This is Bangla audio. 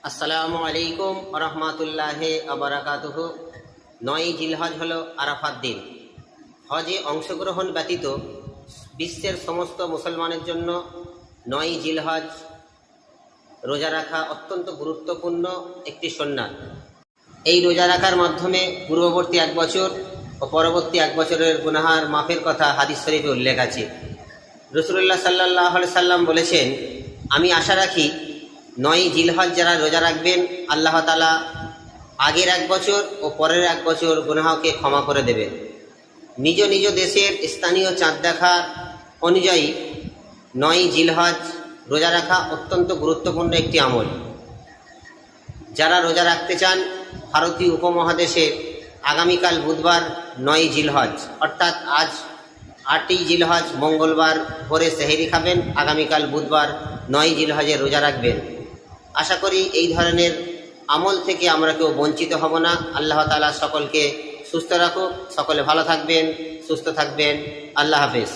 আসসালামু আলাইকুম রহমাতুল্লাহি আবরাকাতুহু। 9ই জিলহজ হলো আরাফাত দিন। হজে অংশগ্রহণ ব্যতীত বিশ্বের সমস্ত মুসলমানের জন্য 9ই জিলহজ রোজা রাখা অত্যন্ত গুরুত্বপূর্ণ একটি সুন্নাত। এই রোজা রাখার মাধ্যমে পূর্ববর্তী 1 বছর ও পরবর্তী 1 বছরের গুনাহার মাফের কথা হাদিস শরীফে উল্লেখ আছে। রাসূলুল্লাহ সাল্লাল্লাহু আলাইহি সাল্লাম বলেছেন, আমি আশা রাখি 9ই জিলহজ যারা রোজা রাখবেন, আল্লাহ তাআলা আগের 1 বছর ও পরের 1 বছর গুনাহকে ক্ষমা করে দেবেন। নিজ নিজ দেশের স্থানীয় চাঁদ দেখা অনুযায়ী 9ই জিলহজ রোজা রাখা অত্যন্ত গুরুত্বপূর্ণ একটি আমল। যারা রোজা রাখতে চান, ভারতীয় উপমহাদেশে আগামীকাল বুধবার 9ই জিলহজ অর্থাৎ আজ 8ই জিলহজ মঙ্গলবার ভোরে সেহরি খাবেন, আগামীকাল বুধবার 9ই জিলহজের রোজা রাখবেন। আশা করি এই ধরনের আমল থেকে আমরা কেউ বঞ্চিত হব না। আল্লাহ তাআলা সকলকে সুস্থ রাখুক, সকলে ভালো থাকবেন, সুস্থ থাকবেন। আল্লাহ হাফেজ।